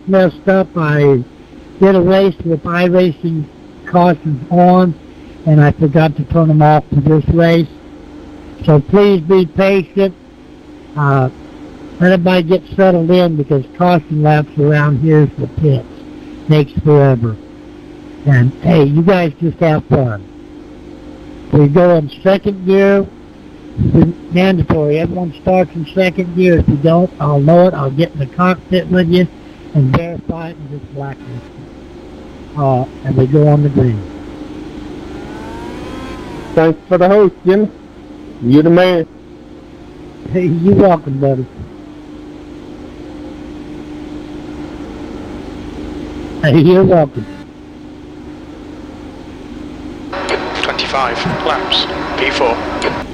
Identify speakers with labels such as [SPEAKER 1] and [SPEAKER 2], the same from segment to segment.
[SPEAKER 1] messed up. I did a race with iRacing cautions on, and I forgot to turn them off for this race. So please be patient. Let everybody get settled in, because caution laps around here is the pits. Takes forever. And hey, you guys just have fun. We go in second gear. It's mandatory. Everyone starts in second gear. If you don't, I'll know it. I'll get in the cockpit with you and verify it and just blacklist it. And we go on the green.
[SPEAKER 2] Thanks for the host, Jim. You're the man.
[SPEAKER 1] Hey, you're welcome, buddy. Hey, you're welcome.
[SPEAKER 3] 25 laps, P4.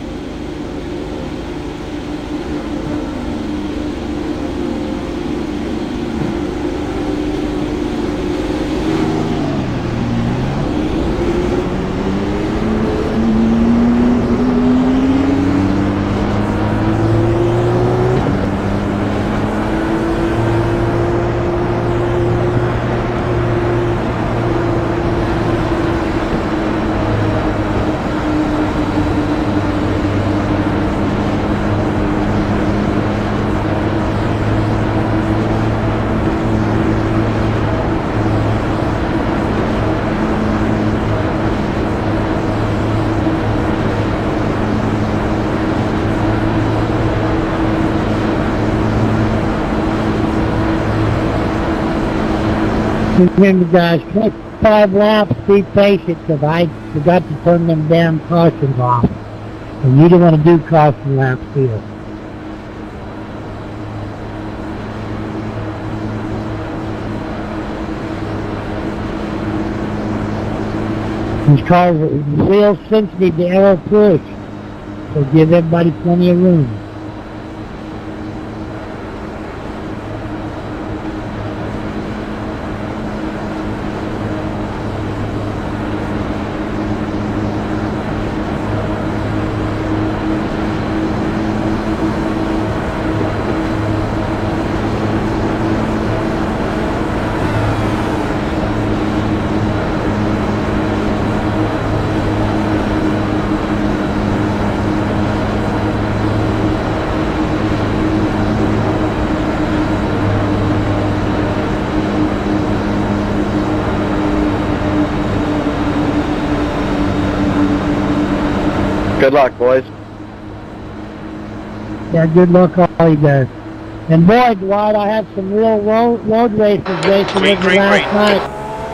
[SPEAKER 1] Remember, guys, 5 laps, be patient, because I forgot to turn them damn cautions off. And you don't want to do caution laps here. These cars are real sensitive to aero push, so give everybody plenty of room.
[SPEAKER 2] Good luck, boys.
[SPEAKER 1] Yeah, good luck all you guys. And boy, Dwight, I had some real road races racing with you last night.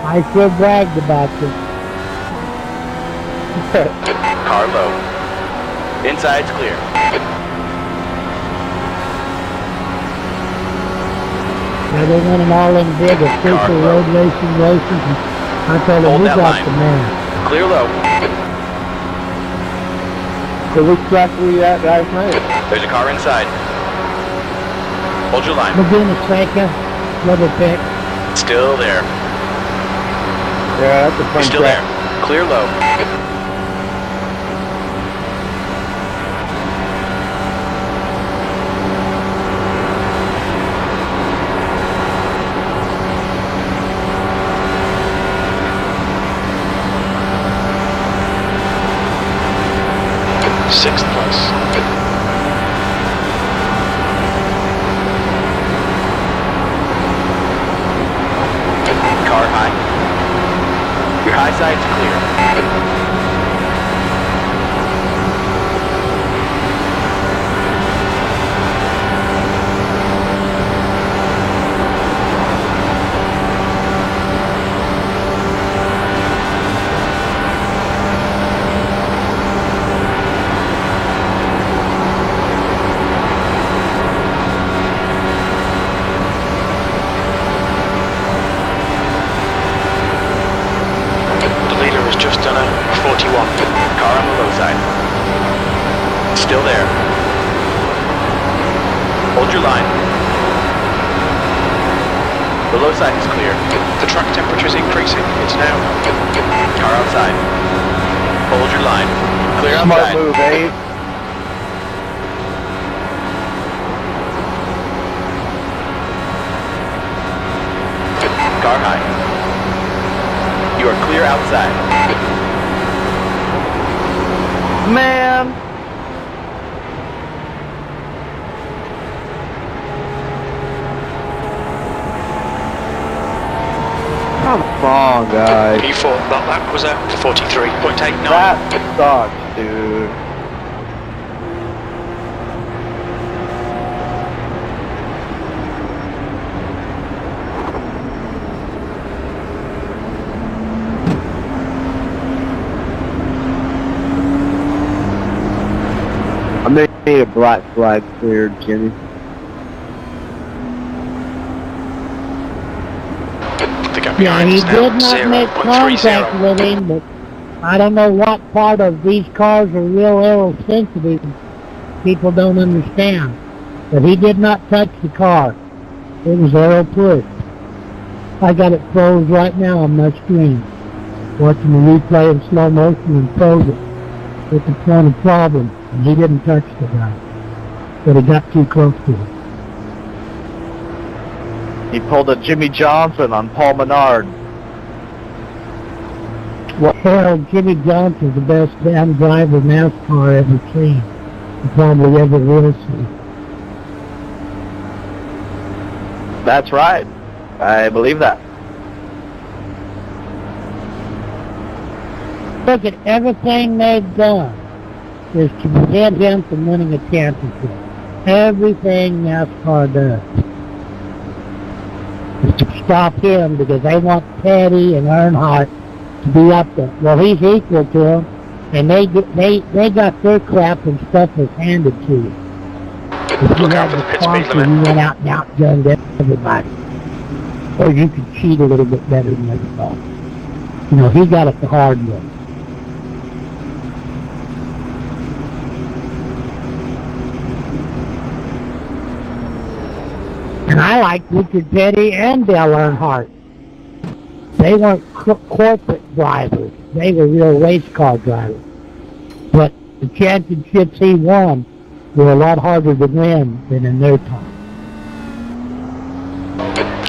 [SPEAKER 1] I sure bragged about you.
[SPEAKER 4] Car low. Inside's clear.
[SPEAKER 1] Yeah, they went an all-in big official road racing races, and I told them, we got the man.
[SPEAKER 4] Clear low.
[SPEAKER 2] So which track were you at last night?
[SPEAKER 4] There's a car inside. Hold your line.
[SPEAKER 1] Laguna Seca, rubber pick.
[SPEAKER 4] Still there.
[SPEAKER 2] Yeah, that's a fun
[SPEAKER 4] Still
[SPEAKER 2] track.
[SPEAKER 4] there. Clear low.
[SPEAKER 3] Sixth place.
[SPEAKER 4] Car high. Your high side's clear.
[SPEAKER 3] Just done a 41.
[SPEAKER 4] Car on the low side. Still there. Hold your line. The low side is clear.
[SPEAKER 3] The track temperature is increasing. It's now.
[SPEAKER 4] Car outside. Hold your line. Clear
[SPEAKER 2] Smart
[SPEAKER 4] outside.
[SPEAKER 2] move, eh?
[SPEAKER 4] car high. You are clear outside.
[SPEAKER 2] Man! Come on, guys.
[SPEAKER 3] P4, that lap was at 43.89.
[SPEAKER 2] That sucks, dude. I made a black flag cleared, Jimmy.
[SPEAKER 3] The gap
[SPEAKER 1] Yeah,
[SPEAKER 3] behind
[SPEAKER 1] he
[SPEAKER 3] is now
[SPEAKER 1] did not make contact
[SPEAKER 3] 0.30.
[SPEAKER 1] with him, but I don't know what part of these cars are real aerosensitive. People don't understand. But he did not touch the car. It was aero pushed. I got it froze right now on my screen. Watching the replay in slow motion and froze it. With the point of problem. And he didn't touch the guy. But he got too close to him.
[SPEAKER 2] He pulled a Jimmy Johnson on Paul Menard.
[SPEAKER 1] Well, Jimmy Johnson's the best damn driver NASCAR ever seen. And probably ever will see.
[SPEAKER 2] That's right. I believe that.
[SPEAKER 1] Look at everything they've done is to prevent him from winning a championship. Everything NASCAR does is to stop him because they want Petty and Earnhardt to be up there. Well, he's equal to them, and they got their crap and stuff was handed to you. If you
[SPEAKER 3] Look
[SPEAKER 1] had
[SPEAKER 3] out for
[SPEAKER 1] the
[SPEAKER 3] the pit speed
[SPEAKER 1] sponsor,
[SPEAKER 3] limit.
[SPEAKER 1] you went out and outgunned everybody. Or you could cheat a little bit better than everybody. You know, he got it the hard way. And I like Richard Petty and Dale Earnhardt. They weren't corporate drivers. They were real race car drivers. But the championships he won were a lot harder to win than in their time.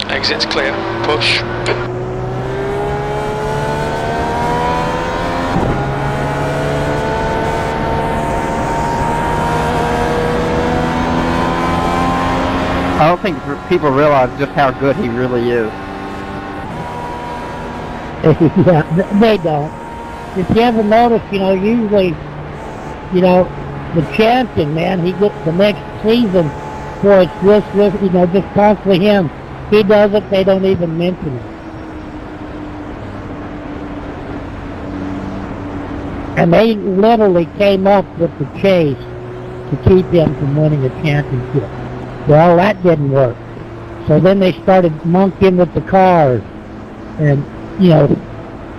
[SPEAKER 3] Exit's clear. Push.
[SPEAKER 2] I don't think people realize just how good he really is.
[SPEAKER 1] Yeah, they don't. If you ever notice, you know, usually, you know, the champion, man, he gets the next season, boy, it's this, you know, just constantly him. He does it, they don't even mention it. And they literally came up with the chase to keep him from winning a championship. Well, that didn't work. So then they started monkeying with the cars and, you know,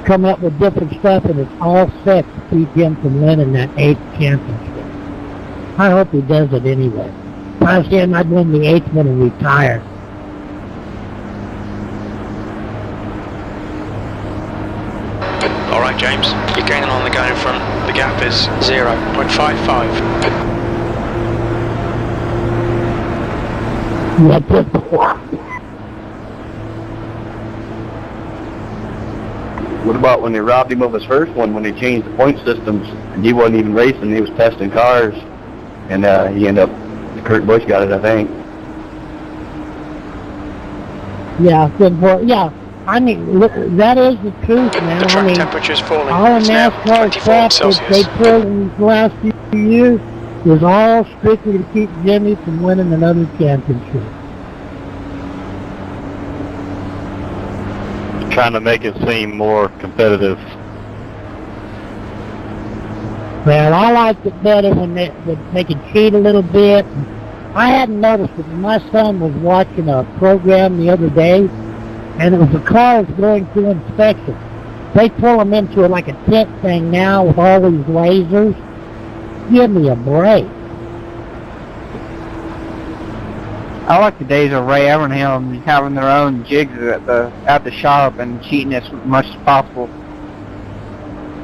[SPEAKER 1] come up with different stuff, and it's all set to keep him from winning that 8th championship. I hope he does it anyway. If I was him, I'd win the 8th one and retire.
[SPEAKER 3] All right, James. You're gaining on the guy in front. The gap is 0.55.
[SPEAKER 2] What about when they robbed him of his first one, when they changed the point systems, and he wasn't even racing, he was testing cars, and he ended up, Kurt Busch got it, I think.
[SPEAKER 1] Yeah, good boy. Yeah, I mean, look, that is the truth, man.
[SPEAKER 3] The
[SPEAKER 1] I
[SPEAKER 3] track
[SPEAKER 1] mean,
[SPEAKER 3] temperature's falling.
[SPEAKER 1] all
[SPEAKER 3] It's now
[SPEAKER 1] NASCAR
[SPEAKER 3] 24
[SPEAKER 1] crap that
[SPEAKER 3] Celsius.
[SPEAKER 1] they pulled in these last few years was all strictly to keep Jimmy from winning another championship.
[SPEAKER 2] Trying to make it seem more competitive.
[SPEAKER 1] Well, I liked it better when they could cheat a little bit. I hadn't noticed it. My son was watching a program the other day, and it was the cars going through inspection. They pull them into like a tent thing now with all these lasers. Give me a break.
[SPEAKER 5] I like the days of Ray Evernham having their own jigs at the shop and cheating as much as possible.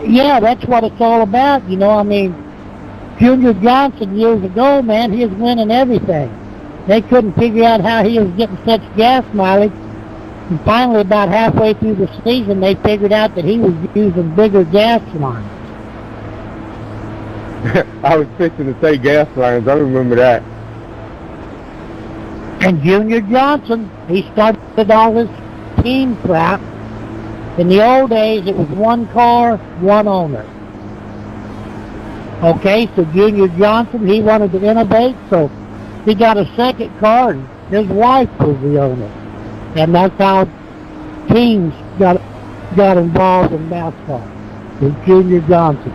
[SPEAKER 1] Yeah, that's what it's all about. You know, I mean, Junior Johnson years ago, man, he was winning everything. They couldn't figure out how he was getting such gas mileage. And finally, about halfway through the season, they figured out that he was using bigger gas lines.
[SPEAKER 6] I was fixing to say gas lines. I remember that.
[SPEAKER 1] And Junior Johnson, he started all this team crap. In the old days, it was one car, one owner. Okay, so Junior Johnson, he wanted to innovate, so he got a second car, and his wife was the owner. And that's how teams got involved in NASCAR, with Junior Johnson.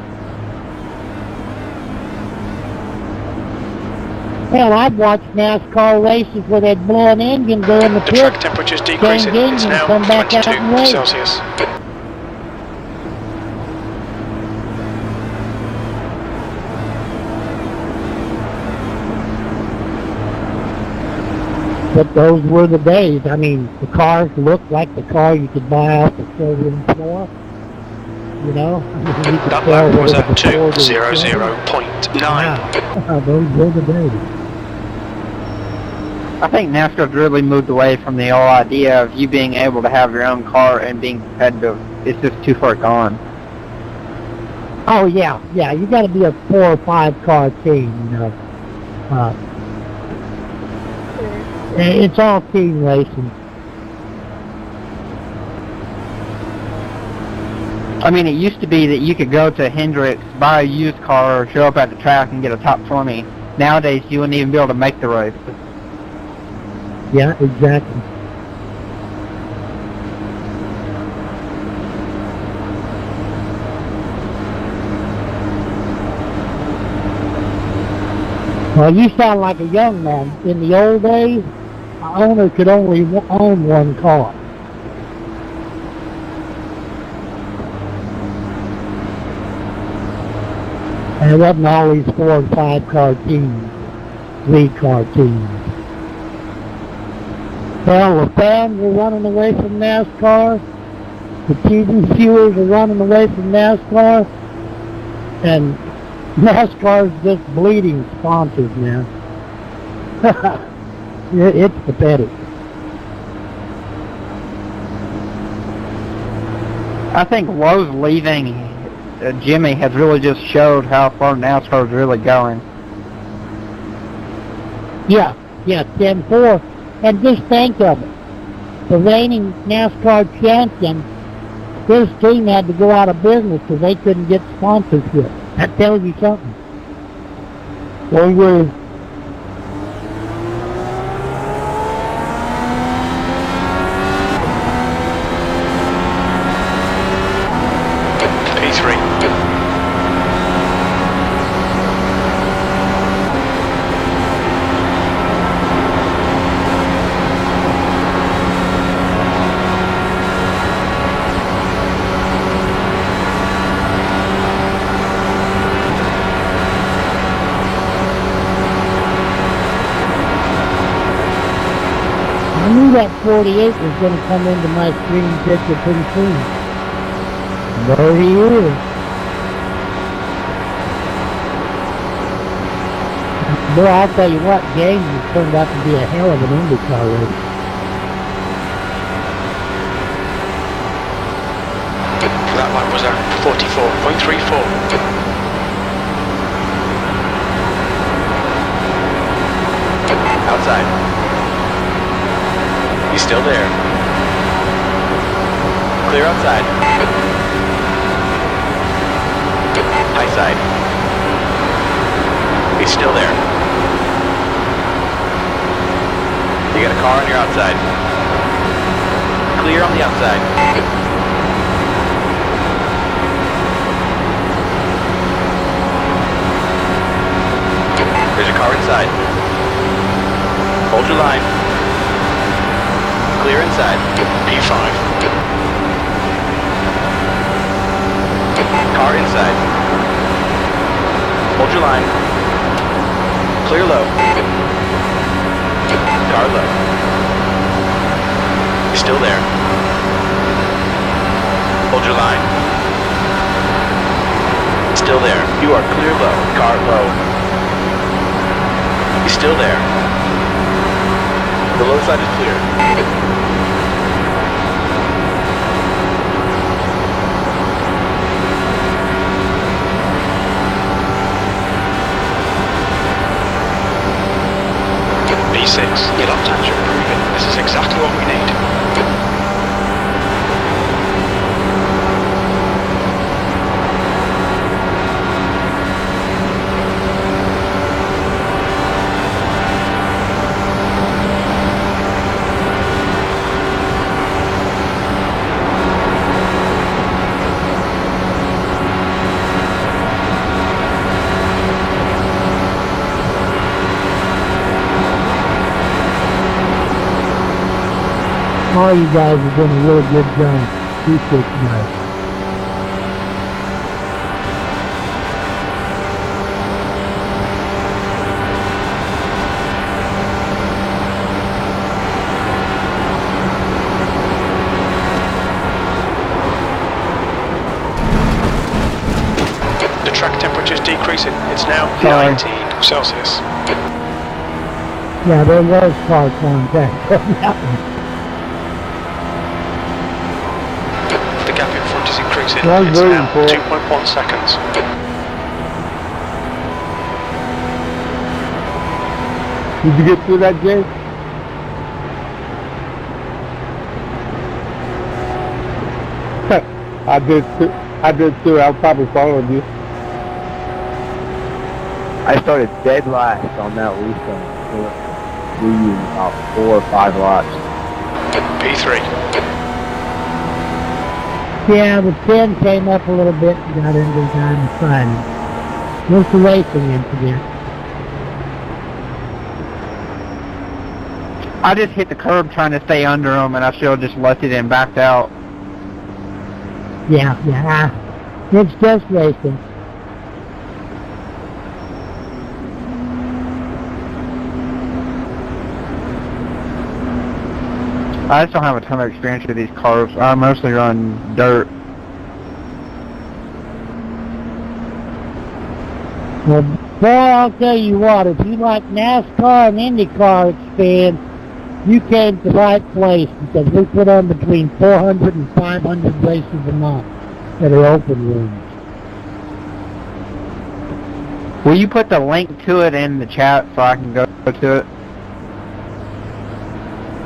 [SPEAKER 1] Hell, I've watched NASCAR races where they'd blow an engine, go in the pit,
[SPEAKER 3] track temperature's decreasing.
[SPEAKER 1] change
[SPEAKER 3] It's
[SPEAKER 1] engine,
[SPEAKER 3] now
[SPEAKER 1] come back out
[SPEAKER 3] 22
[SPEAKER 1] and race.
[SPEAKER 3] Celsius.
[SPEAKER 1] But those were the days. I mean, the cars looked like the car you could buy off the showroom floor. You know? You could
[SPEAKER 3] That
[SPEAKER 1] tell
[SPEAKER 3] lap was
[SPEAKER 1] whether
[SPEAKER 3] at
[SPEAKER 1] the Ford was
[SPEAKER 3] 2:00.9.
[SPEAKER 1] Yeah. Those were the days.
[SPEAKER 5] I think NASCAR's really moved away from the whole idea of you being able to have your own car and being competitive. It's just too far gone.
[SPEAKER 1] Oh, yeah. You got to be a 4 or 5 car team, you know. It's all team racing.
[SPEAKER 5] I mean, it used to be that you could go to Hendricks, buy a used car, or show up at the track and get a top 20. Nowadays, you wouldn't even be able to make the race.
[SPEAKER 1] Yeah, exactly. Well, you sound like a young man. In the old days, an owner could only own one car. And it wasn't always 4 and 5 car teams, 3 car teams. Well, the fans are running away from NASCAR. The TV viewers are running away from NASCAR. And NASCAR's just bleeding sponsors now. It's pathetic.
[SPEAKER 5] I think Lowe's leaving Jimmy has really just showed how far NASCAR is really going.
[SPEAKER 1] Yeah, 10-4. And just think of it. The reigning NASCAR champion, his team had to go out of business because they couldn't get sponsorship. That tells you something. They were...
[SPEAKER 3] P3.
[SPEAKER 1] I knew that 48 was going to come into my screen picture pretty soon. There he is. Boy, I'll tell you what, James has turned out to be a hell of an IndyCar race.
[SPEAKER 3] That lap was at 44.34.
[SPEAKER 4] Outside. He's still there. Clear outside. High side. He's still there. You got a car on your outside. Clear on the outside. There's a car inside. Hold your line. Clear inside.
[SPEAKER 3] P5.
[SPEAKER 4] Car inside. Hold your line. Clear low. Car low. You're still there. Hold your line. Still there. You are clear low. Car low. You're still there. The low side is clear.
[SPEAKER 1] all you guys are doing a really good job. Appreciate you guys.
[SPEAKER 3] The track temperature is decreasing. It's now
[SPEAKER 5] Sorry.
[SPEAKER 3] 19 Celsius.
[SPEAKER 1] Yeah, there was car contact on that one.
[SPEAKER 3] The gap in front is increasing.
[SPEAKER 6] Well,
[SPEAKER 3] It's
[SPEAKER 6] very
[SPEAKER 3] now
[SPEAKER 6] important.
[SPEAKER 3] 2.1 seconds.
[SPEAKER 6] Did you get through that, Jay? I did too. I did too. I'll probably follow you.
[SPEAKER 7] I started dead last on that weekend. We about 4 or 5 laps.
[SPEAKER 3] P3.
[SPEAKER 1] Yeah, the 10 came up a little bit and got into the time of Friday. What's the racing incident?
[SPEAKER 5] I just hit the curb trying to stay under him, and I should have just left it and backed out.
[SPEAKER 1] Yeah. It's just racing.
[SPEAKER 5] I just don't have a ton of experience with these cars. I mostly run dirt.
[SPEAKER 1] Well, boy, I'll tell you what, if you like NASCAR and IndyCar experience, you came to the right place, because we put on between 400 and 500 races a month that are open rooms.
[SPEAKER 5] Will you put the link to it in the chat so I can go to it?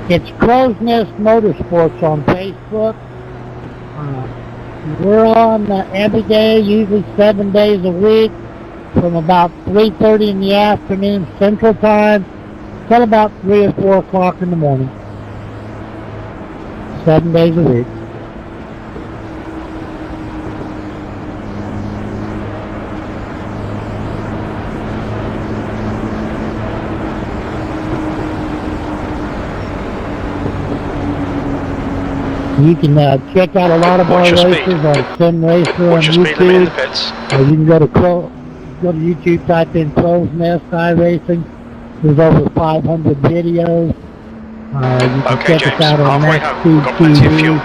[SPEAKER 1] It's Crow's Nest Motorsports on Facebook. We're on every day, usually 7 days a week, from about 3:30 in the afternoon Central Time till about 3 or 4 o'clock in the morning. 7 days a week. You can check out a lot of our
[SPEAKER 3] Watch your
[SPEAKER 1] races
[SPEAKER 3] speed.
[SPEAKER 1] on Sim Racer on
[SPEAKER 3] Watch your speed limit in the
[SPEAKER 1] YouTube.
[SPEAKER 3] pits.
[SPEAKER 1] Or you can go to YouTube, type in Crow's Nest iRacing. There's over 500 videos. You can
[SPEAKER 3] Okay,
[SPEAKER 1] check us
[SPEAKER 3] James,
[SPEAKER 1] out on
[SPEAKER 3] halfway home. We've got plenty of fuel.
[SPEAKER 1] TV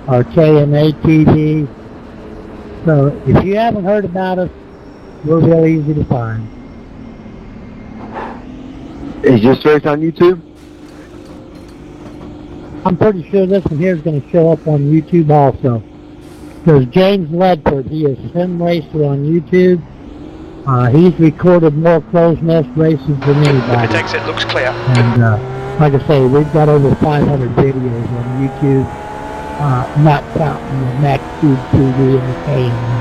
[SPEAKER 1] or KMA TV. So if you haven't heard about us, we're real easy to find.
[SPEAKER 7] Is this race on YouTube?
[SPEAKER 1] I'm pretty sure this one here is going to show up on YouTube also. There's James Ledford. He is Sim Racer on YouTube. He's recorded more Crow's Nest races than
[SPEAKER 3] The
[SPEAKER 1] anybody.
[SPEAKER 3] pit exit looks clear.
[SPEAKER 1] And like I say, we've got over 500 videos on YouTube, not counting the Max Tube TV and the KM.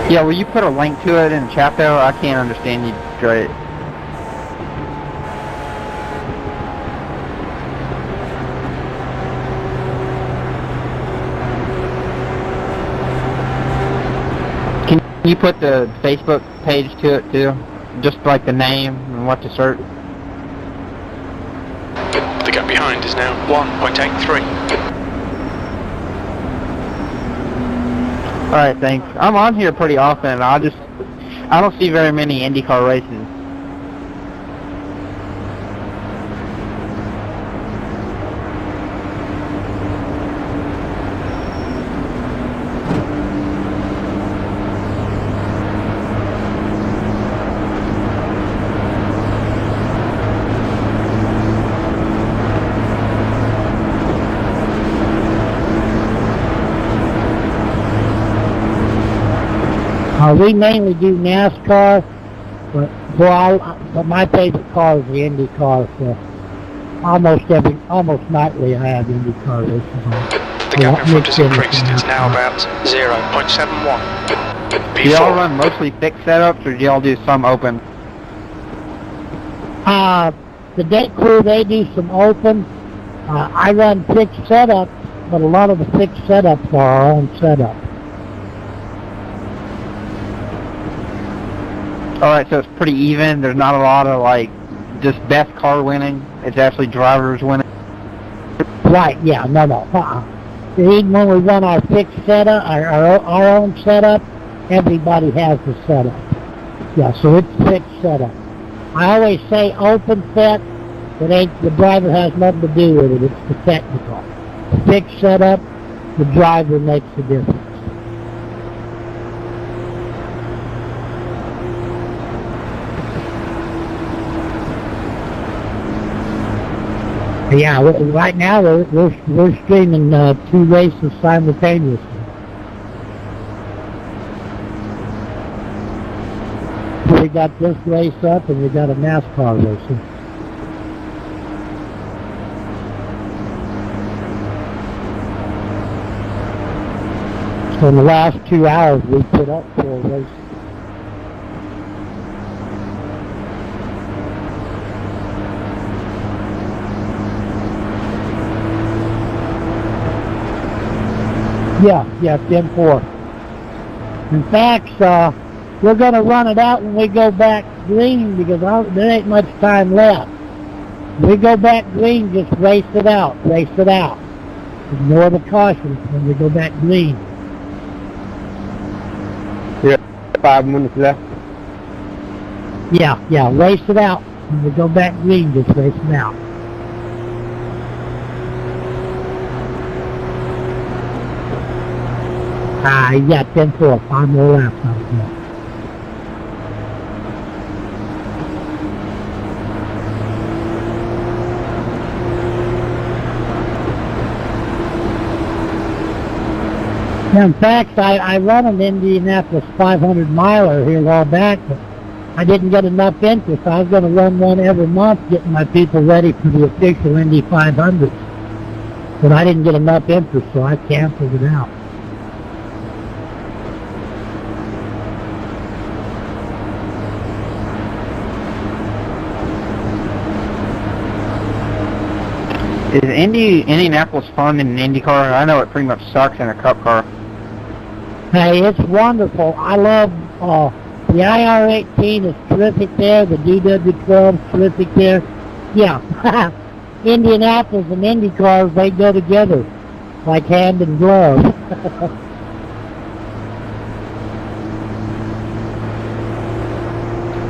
[SPEAKER 5] Yeah, will you put a link to it in the chat though? I can't understand you great. Can you put the Facebook page to it too? Just like the name and what to search?
[SPEAKER 3] The gap behind is now 1.83.
[SPEAKER 5] Alright, thanks. I'm on here pretty often, and I don't see very many IndyCar races.
[SPEAKER 1] We mainly do NASCAR, but my favorite car is the Indy car. So almost nightly I have Indy car races on.
[SPEAKER 3] The gap in front is increased. It's now about 0.71.
[SPEAKER 5] Do y'all
[SPEAKER 3] P4.
[SPEAKER 5] run mostly fixed setups, or do y'all do some open?
[SPEAKER 1] The deck crew, they do some open. I run fixed setups, but a lot of the fixed setups are our own setup.
[SPEAKER 5] Alright, so it's pretty even. There's not a lot of, like, just best car winning. It's actually drivers winning.
[SPEAKER 1] Right, yeah, no. Even when we run our fixed setup, our own setup, everybody has the setup. Yeah, so it's fixed setup. I always say open set, but the driver has nothing to do with it. It's the technical. Fixed setup, the driver makes the difference. Yeah, right now we're streaming 2 races simultaneously. We got this race up and we got a NASCAR race up. So in the last 2 hours we put up 4 races. Yeah, 10-4. In fact, we're going to run it out when we go back green because there ain't much time left. When we go back green, just race it out. Ignore the cautions when we go back green.
[SPEAKER 6] Yeah, 5 minutes left.
[SPEAKER 1] Yeah, race it out. When we go back green, just race it out. Yeah, 10-4, 5 more laps out of there. Now, in fact, I run an Indianapolis 500 miler here a while back, but I didn't get enough interest. I was going to run one every month, getting my people ready for the official Indy 500. But I didn't get enough interest, so I canceled it out.
[SPEAKER 5] Is Indianapolis fun in an Indy car? I know it pretty much sucks in a Cup car.
[SPEAKER 1] Hey, it's wonderful. I love the IR-18 is terrific there. The DW12 is terrific there. Yeah, Indianapolis and Indy cars, they go together like hand and glove.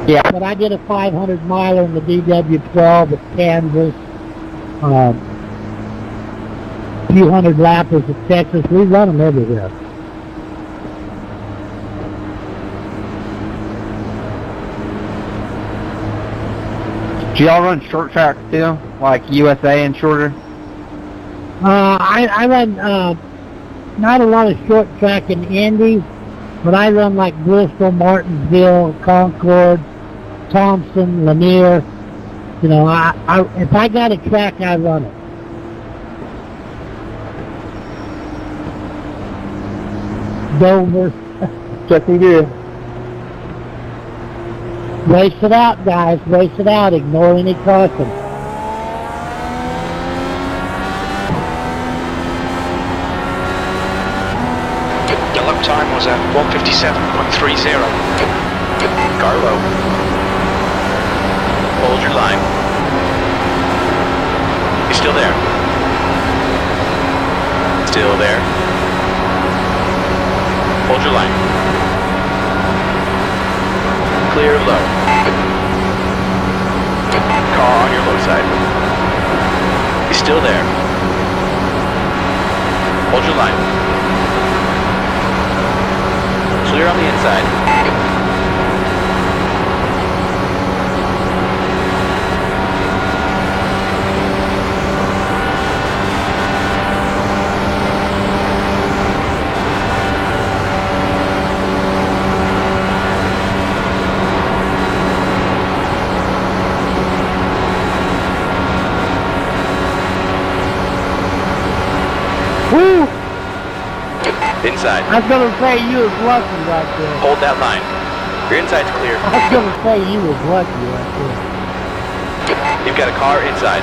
[SPEAKER 5] Yeah.
[SPEAKER 1] But I did a 500 miler in the DW12 at Kansas. Few hundred lappers at Texas. We run them everywhere.
[SPEAKER 5] Do y'all run short track too, like USA and shorter?
[SPEAKER 1] I run not a lot of short track in Indy, but I run like Bristol, Martinsville, Concord, Thompson, Lanier. You know, if I got a track, I run it. Dover.
[SPEAKER 6] Second gear.
[SPEAKER 1] Race it out, guys. Race it out. Ignore any caution.
[SPEAKER 3] Your lap time was at 1:57.30.
[SPEAKER 4] Carlo. Hold your line. You still there? Still there. Hold your line. Clear low. Car on your low side. You still there? Hold your line. Clear on the inside.
[SPEAKER 1] Woo!
[SPEAKER 4] Inside.
[SPEAKER 1] I was going to say you was lucky right there.
[SPEAKER 4] Hold that line. Your inside's clear.
[SPEAKER 1] I was going to say you was lucky right there.
[SPEAKER 4] You've got a car inside.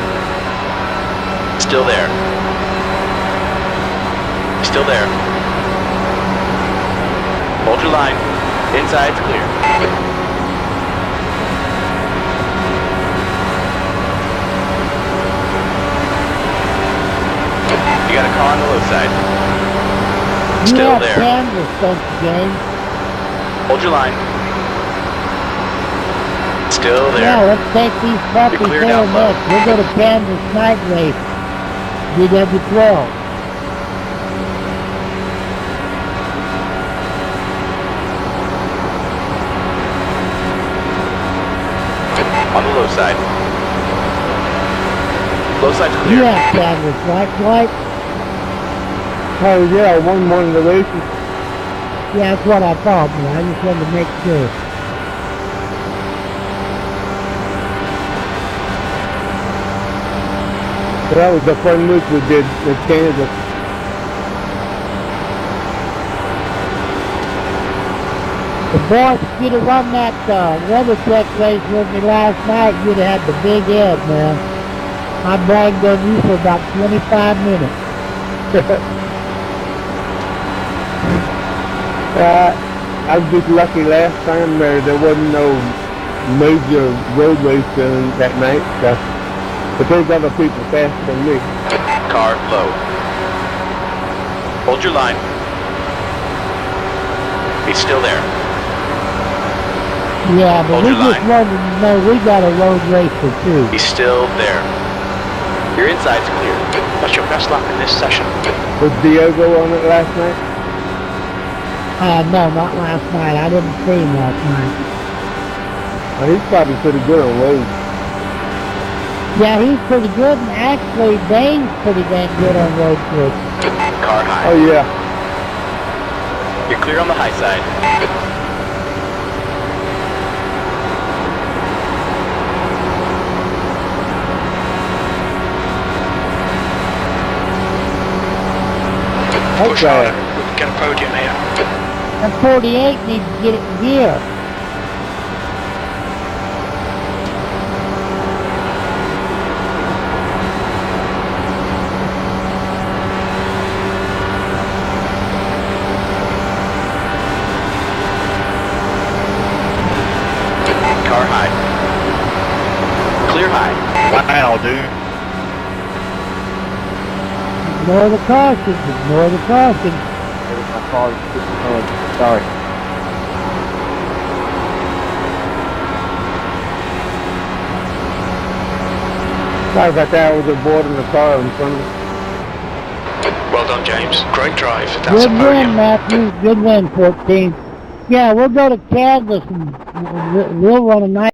[SPEAKER 4] Still there. Still there. Hold your line. Inside's clear. outside.
[SPEAKER 3] Still
[SPEAKER 1] Yeah,
[SPEAKER 3] there.
[SPEAKER 1] Kansas, don't you, James?
[SPEAKER 4] Hold your line.
[SPEAKER 3] Still there.
[SPEAKER 1] Yeah, let's take these puppies
[SPEAKER 4] clear
[SPEAKER 1] there
[SPEAKER 4] down low.
[SPEAKER 1] next. We'll go to Kansas night race, DW12.
[SPEAKER 4] On the low side. Low side's clear.
[SPEAKER 1] You have Kansas, right, Dwight?
[SPEAKER 6] Oh yeah, I won one of the races.
[SPEAKER 1] Yeah, that's what I thought, man. I just wanted to make sure.
[SPEAKER 6] So that was the fun week we did in Canada.
[SPEAKER 1] The boys, if you'd have run that weather check race with me last night, you'd have had the big head, man. I bragged on you for about 25 minutes.
[SPEAKER 6] I was just lucky last time there wasn't no major road racing that night, so, but there's other people faster than me.
[SPEAKER 4] Car low. Hold your line. He's still there.
[SPEAKER 1] Yeah, but
[SPEAKER 4] Hold
[SPEAKER 1] we
[SPEAKER 4] your
[SPEAKER 1] just
[SPEAKER 4] line.
[SPEAKER 1] wanted to know we got a road racer too.
[SPEAKER 4] He's still there. Your inside's clear.
[SPEAKER 3] That's your best lap in this session.
[SPEAKER 6] Was Diogo on it last night?
[SPEAKER 1] No, not last night. I didn't see him last night.
[SPEAKER 6] Oh, he's probably pretty good on roads.
[SPEAKER 1] Yeah, he's pretty good, and actually Dane's pretty dang good on road course.
[SPEAKER 4] Car high.
[SPEAKER 6] Oh yeah.
[SPEAKER 4] You're clear on the high side.
[SPEAKER 3] Push harder. We can get a podium here.
[SPEAKER 1] And 48 needs to get it in gear.
[SPEAKER 4] Car high. Clear high.
[SPEAKER 2] Wow, dude.
[SPEAKER 1] Ignore the caution. Ignore the caution.
[SPEAKER 7] My car is sorry.
[SPEAKER 6] Sorry about that, I was avoiding the car in front of me.
[SPEAKER 3] Well done, James. Great drive. That's
[SPEAKER 1] Good
[SPEAKER 3] a
[SPEAKER 1] win,
[SPEAKER 3] podium.
[SPEAKER 1] Matthew. Good win, 14. Yeah, we'll go to Kansas and we'll run a night.